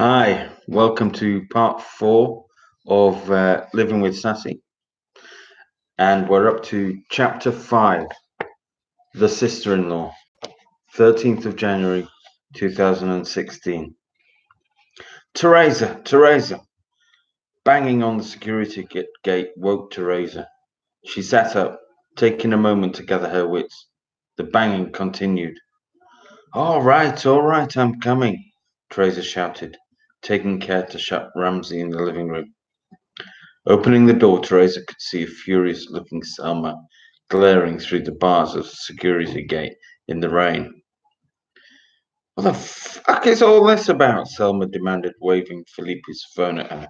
Hi, welcome to part 4 of Living with Saci, and we're up to chapter 5, The Sister-in-Law, 13th of January 2016. Teresa! Banging on the security gate woke Teresa. She sat up, taking a moment to gather her wits. The banging continued. All right, I'm coming, Teresa shouted, taking care to shut Ramsay in the living room. Opening the door, Teresa could see a furious-looking Selma glaring through the bars of the security gate in the rain. What the fuck is all this about? Selma demanded, waving Felipe's phone at her.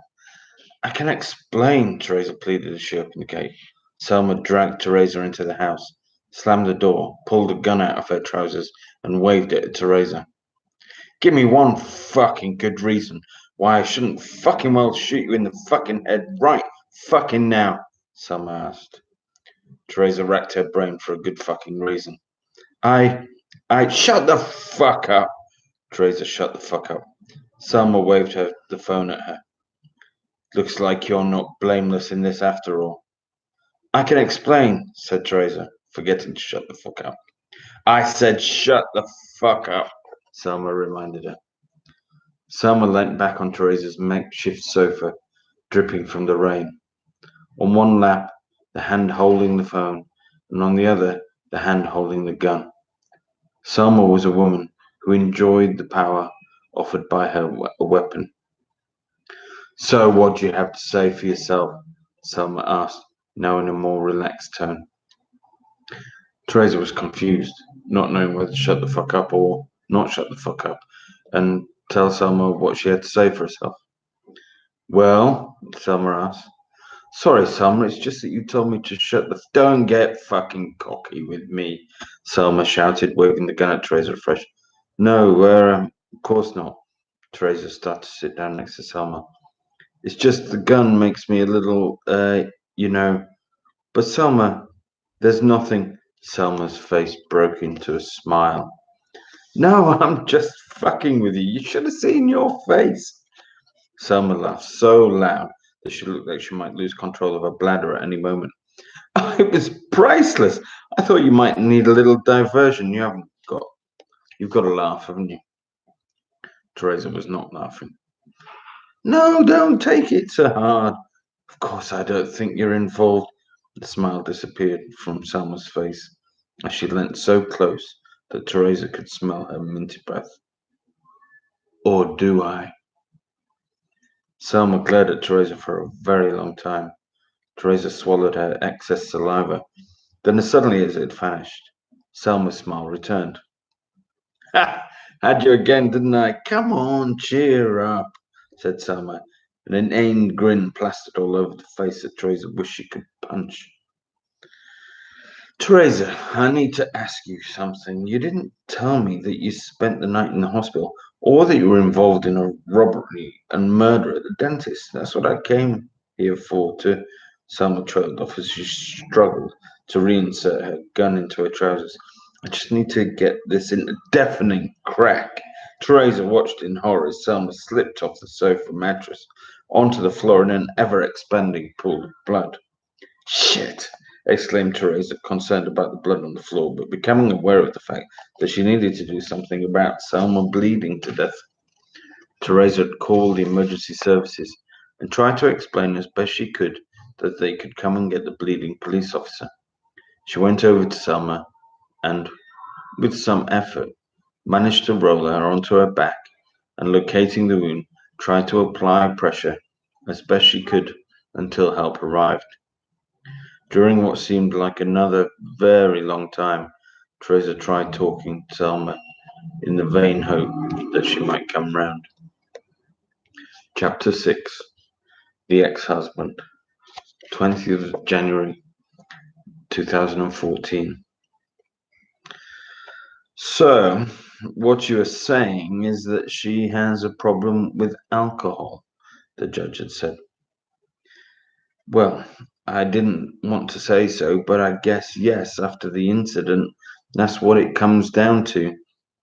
I can explain, Teresa pleaded as she opened the gate. Selma dragged Teresa into the house, slammed the door, pulled a gun out of her trousers, and waved it at Teresa. Give me one fucking good reason why I shouldn't fucking well shoot you in the fucking head right fucking now, Selma asked. Teresa racked her brain for a good fucking reason. I, shut the fuck up. Teresa shut the fuck up. Selma waved the phone at her. Looks like you're not blameless in this after all. I can explain, said Teresa, forgetting to shut the fuck up. I said shut the fuck up, Selma reminded her. Selma leant back on Teresa's makeshift sofa, dripping from the rain. On one lap, the hand holding the phone, and on the other, the hand holding the gun. Selma was a woman who enjoyed the power offered by her weapon. So what do you have to say for yourself? Selma asked, now in a more relaxed tone. Teresa was confused, not knowing whether to shut the fuck up or not shut the fuck up, and tell Selma what she had to say for herself. Well, Selma asked. Sorry, Selma, it's just that you told me to shut the... Don't get fucking cocky with me, Selma shouted, waving the gun at Teresa afresh. No, of course not. Teresa started to sit down next to Selma. It's just the gun makes me a little, you know... But Selma, there's nothing... Selma's face broke into a smile. No, I'm just fucking with you. You should have seen your face. Selma laughed so loud that she looked like she might lose control of her bladder at any moment. Oh, it was priceless. I thought you might need a little diversion. You've got to laugh, haven't you? Teresa was not laughing. No, don't take it so hard. Of course, I don't think you're involved. The smile disappeared from Selma's face as she leant so close that Teresa could smell her minty breath. Or do I? Selma glared at Teresa for a very long time. Teresa swallowed her excess saliva. Then, as suddenly as it vanished, Selma's smile returned. Ha! Had you again, didn't I? Come on, cheer up, said Selma, an inane grin plastered all over the face that Teresa wished she could punch. Teresa, I need to ask you something. You didn't tell me that you spent the night in the hospital or that you were involved in a robbery and murder at the dentist. That's what I came here for, to... Selma trailed off as she struggled to reinsert her gun into her trousers. I just need to get this in a deafening crack. Teresa watched in horror as Selma slipped off the sofa mattress onto the floor in an ever-expanding pool of blood. Shit! Exclaimed Teresa, concerned about the blood on the floor, but becoming aware of the fact that she needed to do something about Selma bleeding to death. Teresa had called the emergency services and tried to explain as best she could that they could come and get the bleeding police officer. She went over to Selma and, with some effort, managed to roll her onto her back and, locating the wound, tried to apply pressure as best she could until help arrived. During what seemed like another very long time, Teresa tried talking to Selma in the vain hope that she might come round. Chapter 6. The Ex-Husband, 20th of January 2014. So, what you are saying is that she has a problem with alcohol, the judge had said. Well, I didn't want to say so, but I guess yes, after the incident, that's what it comes down to.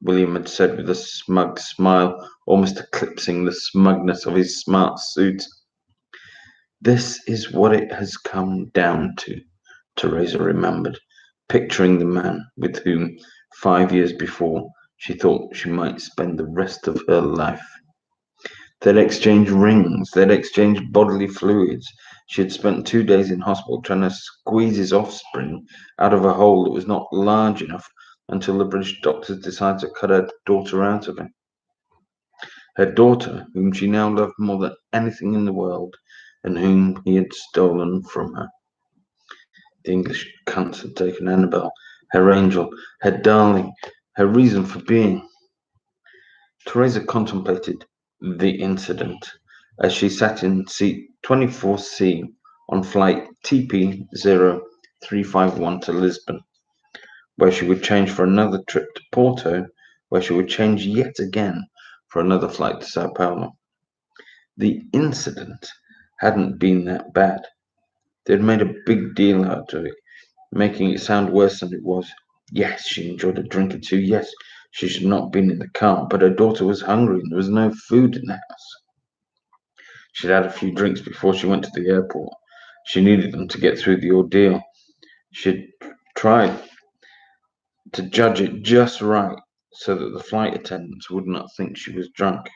William had said with a smug smile, almost eclipsing the smugness of his smart suit. This is what it has come down to, Teresa remembered, picturing the man with whom, 5 years before, she thought she might spend the rest of her life. They'd exchanged rings, they'd exchanged bodily fluids. She had spent 2 days in hospital trying to squeeze his offspring out of a hole that was not large enough until the British doctors decided to cut her daughter out of him. Her daughter, whom she now loved more than anything in the world, and whom he had stolen from her. The English cunts had taken Annabel, her angel, her darling, her reason for being. Teresa contemplated the incident as she sat in seat 24C on flight TP0351 to Lisbon, where she would change for another trip to Porto, where she would change yet again for another flight to Sao Paulo. The incident hadn't been that bad. They'd made a big deal out of it, making it sound worse than it was. Yes, she enjoyed a drink or two. Yes, she should not have been in the car, but her daughter was hungry and there was no food in the house. She'd had a few drinks before she went to the airport. She needed them to get through the ordeal. She'd tried to judge it just right so that the flight attendants would not think she was drunk.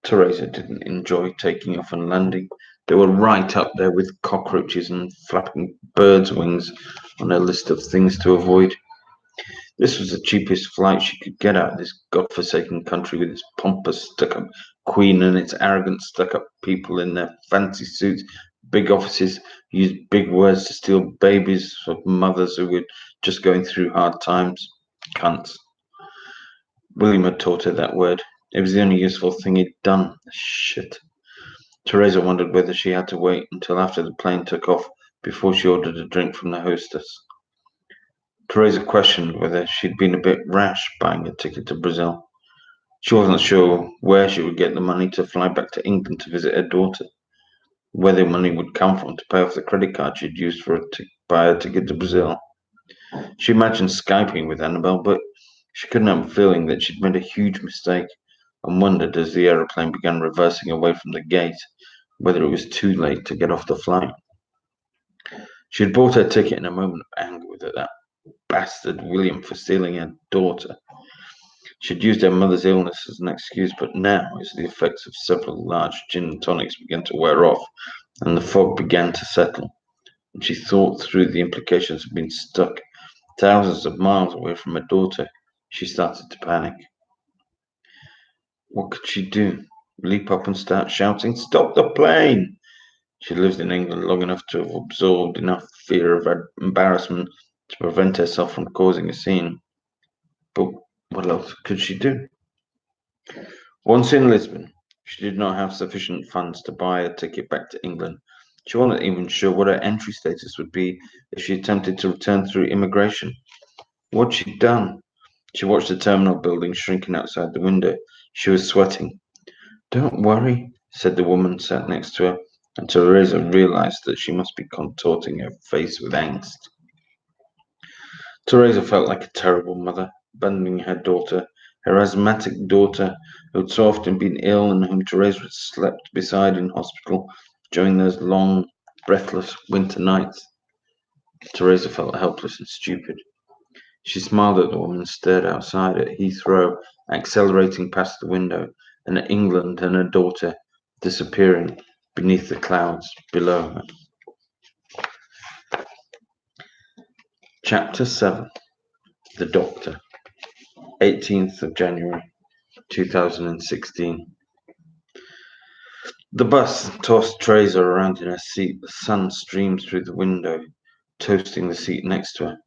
Teresa didn't enjoy taking off and landing. They were right up there with cockroaches and flapping birds' wings on her list of things to avoid. This was the cheapest flight she could get out of this god-forsaken country with its pompous stuck-up queen and its arrogant stuck-up people in their fancy suits, big offices, who used big words to steal babies of mothers who were just going through hard times. Cunts. William had taught her that word. It was the only useful thing he'd done. Shit. Teresa wondered whether she had to wait until after the plane took off before she ordered a drink from the hostess. Teresa questioned whether she'd been a bit rash buying a ticket to Brazil. She wasn't sure where she would get the money to fly back to England to visit her daughter, where the money would come from to pay off the credit card she'd used to buy a ticket to Brazil. She imagined Skyping with Annabel, but she couldn't help feeling that she'd made a huge mistake and wondered as the aeroplane began reversing away from the gate whether it was too late to get off the flight. She had bought her ticket in a moment of anger with that bastard William for stealing her daughter. She'd used her mother's illness as an excuse, but now, as the effects of several large gin and tonics began to wear off and the fog began to settle, and she thought through the implications of being stuck thousands of miles away from her daughter, she started to panic. What could she do? Leap up and start shouting, "Stop the plane!" She lived in England long enough to have absorbed enough fear of embarrassment to prevent herself from causing a scene. But what else could she do? Once in Lisbon, she did not have sufficient funds to buy a ticket back to England. She wasn't even sure what her entry status would be if she attempted to return through immigration. What'd she done? She watched the terminal building shrinking outside the window. She was sweating. "Don't worry," said the woman sat next to her, and Teresa realized that she must be contorting her face with angst. Teresa felt like a terrible mother, abandoning her daughter, her asthmatic daughter, who had so often been ill and whom Teresa had slept beside in hospital during those long, breathless winter nights. Teresa felt helpless and stupid. She smiled at the woman and stared outside at Heathrow, accelerating past the window, and at England and her daughter disappearing beneath the clouds below her. Chapter 7. The Doctor. 18th of January, 2016. The bus tossed Teresa around in her seat. The sun streamed through the window, toasting the seat next to her.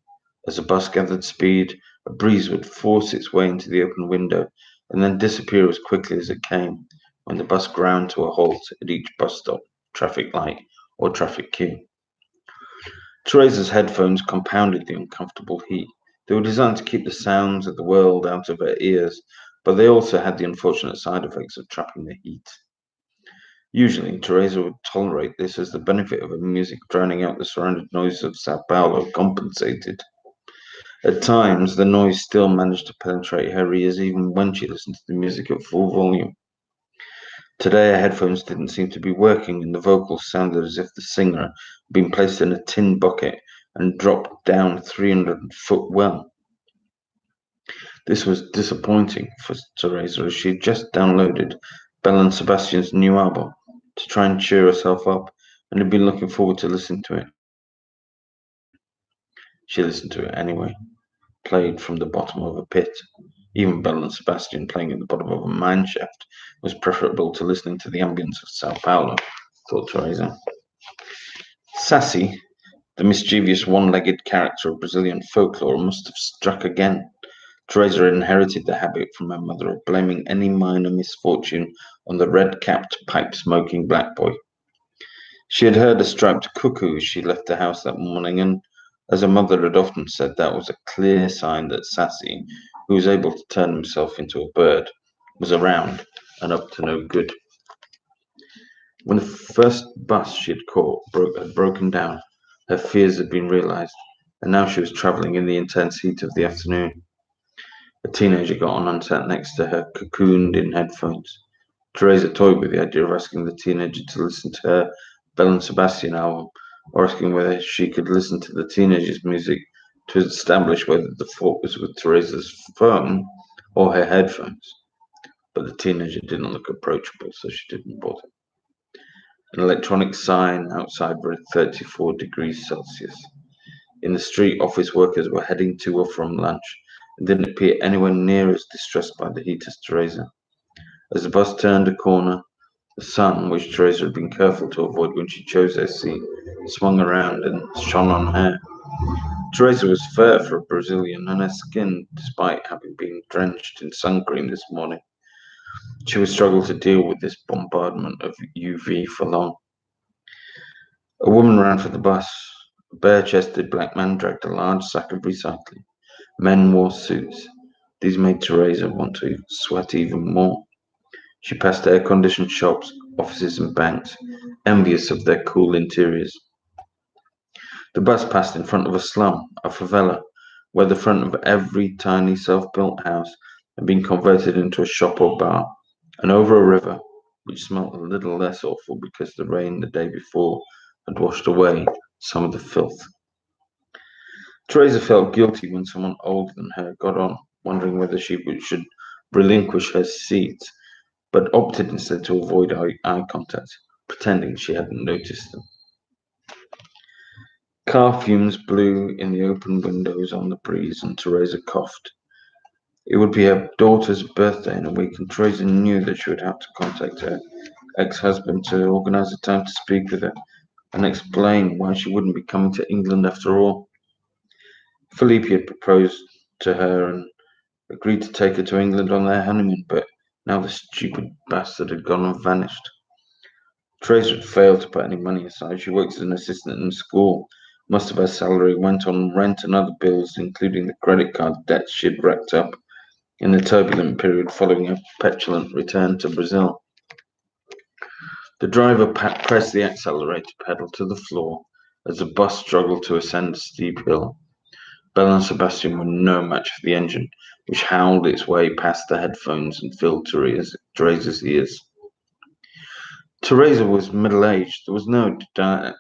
As the bus gathered speed, a breeze would force its way into the open window and then disappear as quickly as it came when the bus ground to a halt at each bus stop, traffic light, or traffic queue. Teresa's headphones compounded the uncomfortable heat. They were designed to keep the sounds of the world out of her ears, but they also had the unfortunate side effects of trapping the heat. Usually, Teresa would tolerate this as the benefit of her music drowning out the surrounding noise of Sao Paulo compensated. At times, the noise still managed to penetrate her ears even when she listened to the music at full volume. Today, her headphones didn't seem to be working, and the vocals sounded as if the singer had been placed in a tin bucket and dropped down a 300-foot well. This was disappointing for Teresa, as she had just downloaded Belle and Sebastian's new album to try and cheer herself up and had been looking forward to listening to it. She listened to it anyway, played from the bottom of a pit. Even Belle and Sebastian playing at the bottom of a mine shaft was preferable to listening to the ambience of Sao Paulo, thought Teresa. Saci, the mischievous one-legged character of Brazilian folklore, must have struck again. Teresa had inherited the habit from her mother of blaming any minor misfortune on the red-capped, pipe-smoking black boy. She had heard a striped cuckoo as she left the house that morning, and as her mother had often said, that was a clear sign that Sassy, who was able to turn himself into a bird, was around and up to no good. When the first bus she had caught had broken down, her fears had been realized, and now she was travelling in the intense heat of the afternoon. A teenager got on and sat next to her, cocooned in headphones. Teresa toyed with the idea of asking the teenager to listen to her Belle and Sebastian album, or asking whether she could listen to the teenager's music to establish whether the fault was with Teresa's phone or her headphones. But the teenager didn't look approachable, so she didn't bother. An electronic sign outside read 34 degrees Celsius. In the street, office workers were heading to or from lunch and didn't appear anywhere near as distressed by the heat as Teresa. As the bus turned a corner, the sun, which Teresa had been careful to avoid when she chose her seat, swung around and shone on her. Teresa was fair for a Brazilian, and her skin, despite having been drenched in sun cream this morning, she would struggle to deal with this bombardment of UV for long. A woman ran for the bus. A bare-chested black man dragged a large sack of recycling. Men wore suits. These made Teresa want to sweat even more. She passed air-conditioned shops, offices and banks, envious of their cool interiors. The bus passed in front of a slum, a favela, where the front of every tiny self-built house had been converted into a shop or bar, and over a river, which smelt a little less awful because the rain the day before had washed away some of the filth. Teresa felt guilty when someone older than her got on, wondering whether she should relinquish her seat, but opted instead to avoid eye contact, pretending she hadn't noticed them. Car fumes blew in the open windows on the breeze, and Teresa coughed. It would be her daughter's birthday in a week, and Teresa knew that she would have to contact her ex-husband to organize a time to speak with her and explain why she wouldn't be coming to England after all. Felipe had proposed to her and agreed to take her to England on their honeymoon, but now the stupid bastard had gone and vanished. Teresa had failed to put any money aside. She worked as an assistant in school. Most of her salary went on rent and other bills, including the credit card debts she had racked up in the turbulent period following her petulant return to Brazil. The driver pressed the accelerator pedal to the floor as the bus struggled to ascend a steep hill. Belle and Sebastian were no match for the engine, which howled its way past the headphones and filled Teresa's ears. Teresa was middle-aged. There was no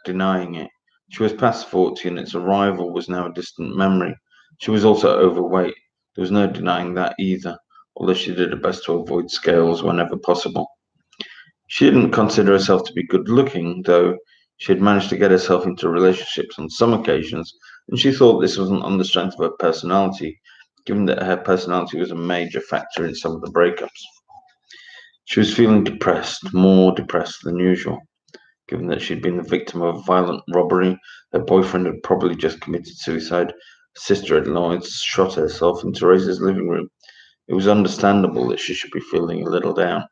denying it. She was past 40, and its arrival was now a distant memory. She was also overweight. There was no denying that either, although she did her best to avoid scales whenever possible. She didn't consider herself to be good-looking, though she had managed to get herself into relationships on some occasions, and she thought this wasn't on the strength of her personality, given that her personality was a major factor in some of the breakups. She was feeling depressed, more depressed than usual, given that she'd been the victim of a violent robbery. Her boyfriend had probably just committed suicide. Her sister-in-law had shot herself in Teresa's living room. It was understandable that she should be feeling a little down.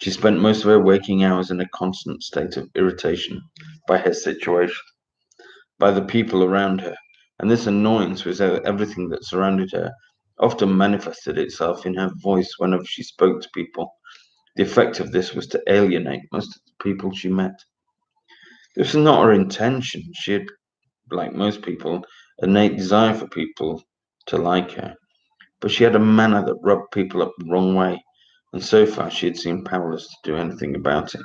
She spent most of her waking hours in a constant state of irritation by her situation, by the people around her, and this annoyance with everything that surrounded her often manifested itself in her voice whenever she spoke to people. The effect of this was to alienate most of the people she met. This was not her intention. She had, like most people, innate desire for people to like her, but she had a manner that rubbed people up the wrong way, and so far she had seemed powerless to do anything about it.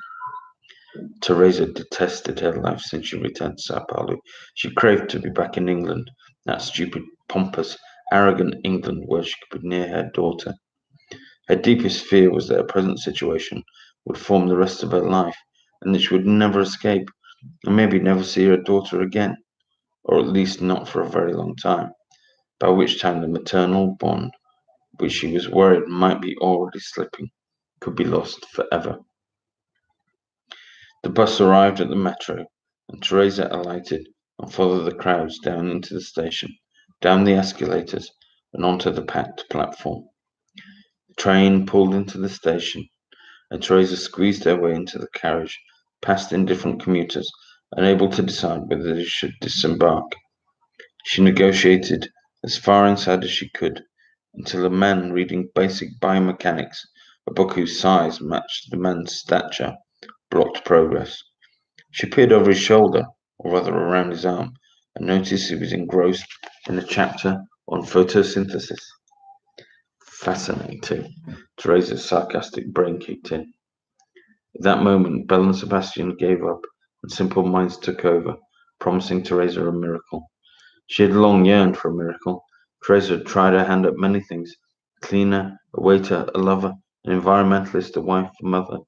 Teresa detested her life since she returned to Sao Paulo. She craved to be back in England, that stupid, pompous, arrogant England where she could be near her daughter. Her deepest fear was that her present situation would form the rest of her life, and that she would never escape, and maybe never see her daughter again, or at least not for a very long time, by which time the maternal bond, which she was worried might be already slipping, could be lost forever. The bus arrived at the metro, and Teresa alighted and followed the crowds down into the station, down the escalators, and onto the packed platform. The train pulled into the station, and Teresa squeezed her way into the carriage, past indifferent commuters, unable to decide whether they should disembark. She negotiated as far inside as she could, until a man reading Basic Biomechanics, a book whose size matched the man's stature, blocked progress. She peered over his shoulder, or rather around his arm, and noticed he was engrossed in a chapter on photosynthesis. Fascinating. Teresa's sarcastic brain kicked in. At that moment, Belle and Sebastian gave up, and simple minds took over, promising Teresa a miracle. She had long yearned for a miracle. Teresa had tried her hand at many things: a cleaner, a waiter, a lover, an environmentalist, a wife, a mother.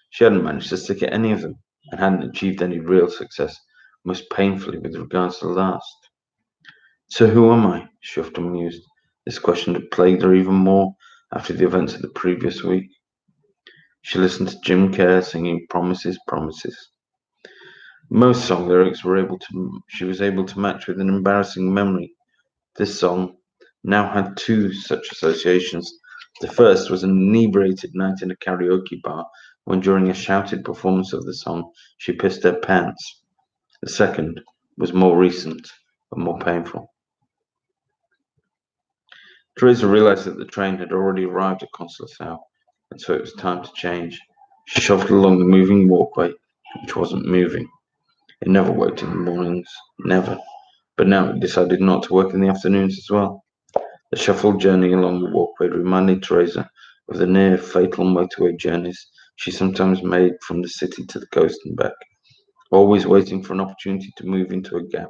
She hadn't managed to stick at any of them, and hadn't achieved any real success, most painfully with regards to the last. So who am I? She often mused. This question had plagued her even more after the events of the previous week. She listened to Jim Kerr singing Promises, Promises. Most song lyrics she was able to match with an embarrassing memory. This song now had two such associations. The first was an inebriated night in a karaoke bar when, during a shouted performance of the song, she pissed her pants. The second was more recent and more painful. Teresa realized that the train had already arrived at Conceição, and so it was time to change. She shuffled along the moving walkway, which wasn't moving. It never worked in the mornings, never. But now it decided not to work in the afternoons as well. The shuffled journey along the walkway reminded Teresa of the near fatal motorway journeys she sometimes made from the city to the coast and back, always waiting for an opportunity to move into a gap,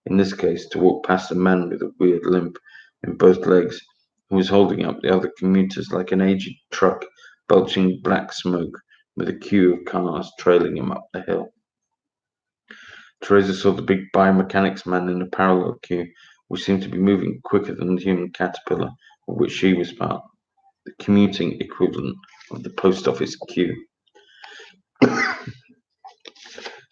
in this case to walk past a man with a weird limp in both legs who was holding up the other commuters like an aged truck belching black smoke with a queue of cars trailing him up the hill. Teresa saw the big biomechanics man in a parallel queue, which seemed to be moving quicker than the human caterpillar of which she was part, the commuting equivalent of the post office queue.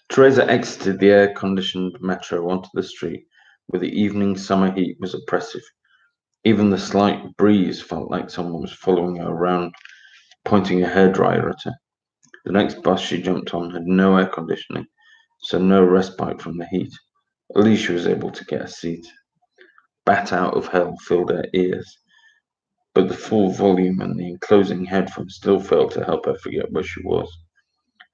Teresa exited the air-conditioned metro onto the street, where the evening summer heat was oppressive. Even the slight breeze felt like someone was following her around, pointing a hairdryer at her. The next bus she jumped on had no air conditioning, so no respite from the heat. At least she was able to get a seat. Bat out of hell filled her ears, but the full volume and the enclosing headphones still failed to help her forget where she was.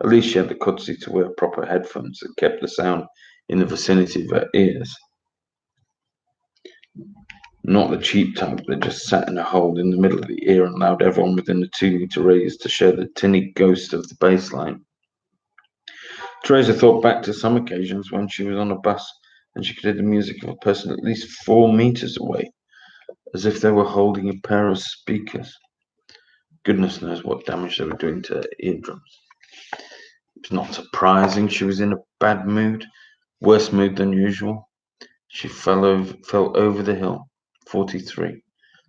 At least she had the courtesy to wear proper headphones that kept the sound in the vicinity of her ears, not the cheap type that just sat in a hole in the middle of the ear and allowed everyone within a 2 meter radius to share the tinny ghost of the bass line. Teresa thought back to some occasions when she was on a bus and she could hear the music of a person at least 4 meters away, as if they were holding a pair of speakers. Goodness knows what damage they were doing to her eardrums. It was not surprising she was in a bad mood, worse mood than usual. She fell over the hill, 43.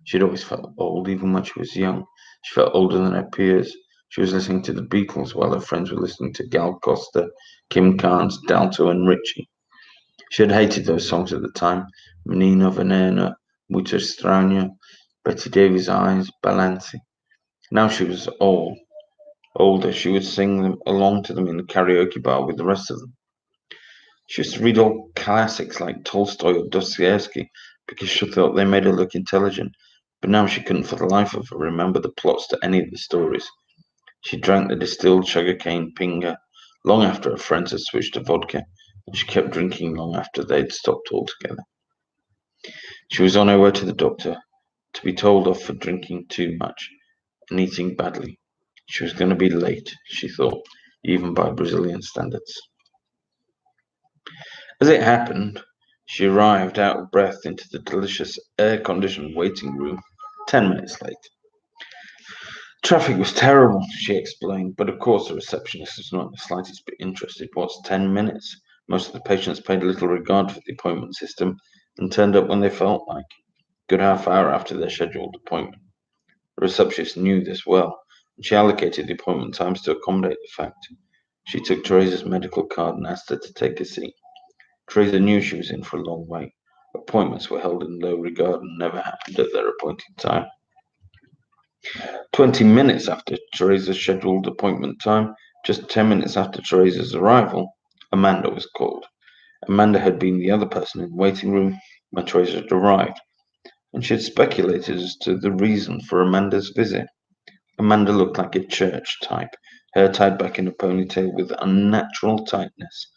She'd always felt old, even when she was young. She felt older than her peers. She was listening to the Beatles while her friends were listening to Gal Costa, Kim Carnes, Dalto, and Ritchie. She had hated those songs at the time: Menina Venena, Muito Estranho, Betty Davis' Eyes, Balanci. Now she was older. She would sing them along to them in the karaoke bar with the rest of them. She used to read old classics like Tolstoy or Dostoevsky because she thought they made her look intelligent, but now she couldn't for the life of her remember the plots to any of the stories. She drank the distilled sugarcane pinga long after her friends had switched to vodka, and she kept drinking long after they'd stopped altogether. She was on her way to the doctor to be told off for drinking too much and eating badly. She was going to be late, she thought, even by Brazilian standards. As it happened, she arrived out of breath into the delicious air-conditioned waiting room 10 minutes late. Traffic was terrible, she explained, but of course the receptionist was not the slightest bit interested. What's 10 minutes? Most of the patients paid little regard for the appointment system and turned up when they felt like, a good half hour after their scheduled appointment. The receptionist knew this well, and she allocated the appointment times to accommodate the fact. She took Teresa's medical card and asked her to take a seat. Teresa knew she was in for a long wait. Appointments were held in low regard and never happened at their appointed time. 20 minutes after Teresa's scheduled appointment time, just 10 minutes after Teresa's arrival, Amanda was called. Amanda had been the other person in the waiting room when Teresa had arrived, and she had speculated as to the reason for Amanda's visit. Amanda looked like a church type, hair tied back in a ponytail with unnatural tightness.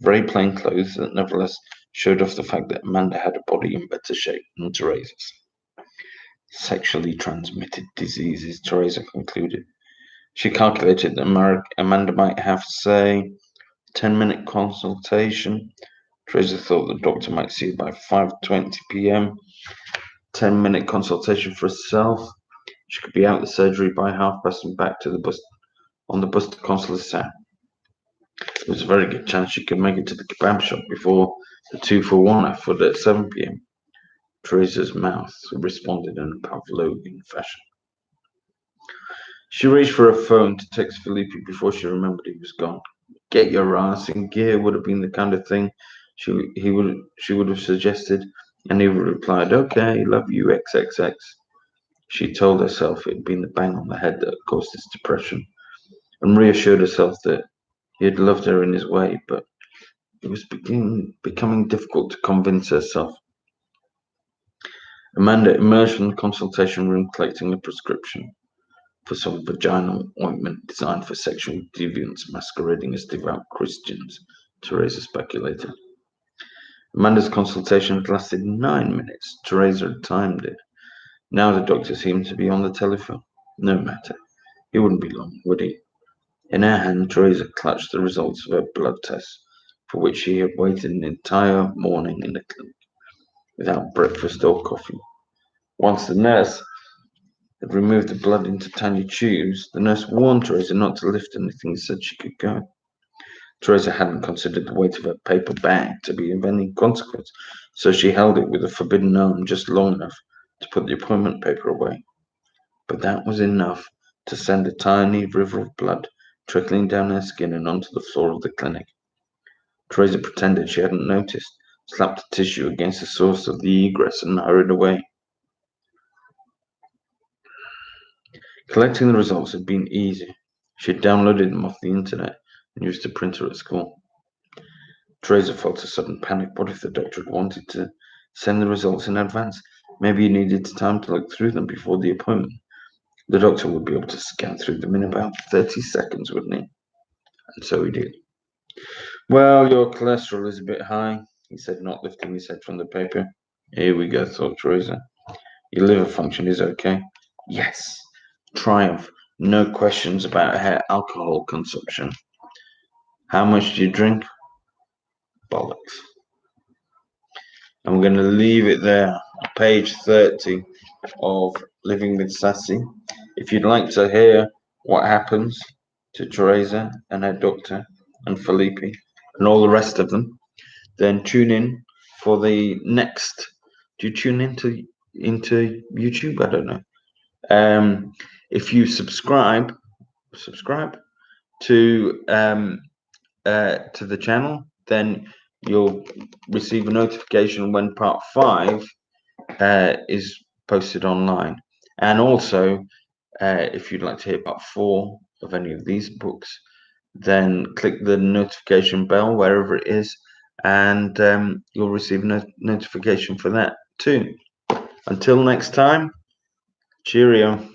Very plain clothes that nevertheless showed off the fact that Amanda had a body in better shape than Teresa's. Sexually transmitted diseases, Teresa concluded. She calculated that Amanda might have, say, 10-minute consultation. Teresa thought the doctor might see her by 5:20 p.m. 10-minute consultation for herself. She could be out of the surgery by 1:30 and back to the bus on the bus to Consolasau. There was a very good chance she could make it to the kebab shop before the 2-for-1 offered at 7 p.m. Teresa's mouth responded in a Pavlovian fashion. She reached for her phone to text Felipe before she remembered he was gone. Get your ass in gear would have been the kind of thing she would have suggested, and he would have replied, okay, love you, XXX. She told herself it had been the bang on the head that had caused his depression, and reassured herself that he had loved her in his way, but it was becoming difficult to convince herself. Amanda emerged from the consultation room collecting a prescription for some vaginal ointment designed for sexual deviants masquerading as devout Christians, Teresa speculated. Amanda's consultation had lasted 9 minutes. Teresa had timed it. Now the doctor seemed to be on the telephone. No matter. He wouldn't be long, would he? In her hand, Teresa clutched the results of her blood test, for which she had waited an entire morning in the clinic, without breakfast or coffee. Once the nurse had removed the blood into tiny tubes, the nurse warned Teresa not to lift anything and said she could go. Teresa hadn't considered the weight of her paper bag to be of any consequence, so she held it with a forbidden arm just long enough to put the appointment paper away. But that was enough to send a tiny river of blood trickling down her skin and onto the floor of the clinic. Teresa pretended she hadn't noticed, slapped a tissue against the source of the egress, and hurried away. Collecting the results had been easy. She had downloaded them off the internet and used a printer at school. Teresa felt a sudden panic. What if the doctor had wanted to send the results in advance? Maybe he needed time to look through them before the appointment. The doctor would be able to scan through them in about 30 seconds, wouldn't he? And so he did. Well, your cholesterol is a bit high, he said, not lifting his head from the paper. Here we go, thought Teresa. Your liver function is okay. Yes. Triumph. No questions about her alcohol consumption. How much do you drink? Bollocks. I'm going to leave it there. Page 30 of Living with Saci. If you'd like to hear what happens to Teresa and her doctor and Felipe and all the rest of them, then tune in for the next. Do you tune into YouTube? I don't know. If you subscribe to the channel, then you'll receive a notification when part 5 is posted online. And also, if you'd like to hear part 4 of any of these books, then click the notification bell wherever it is, and you'll receive a notification for that too. Until next time, cheerio.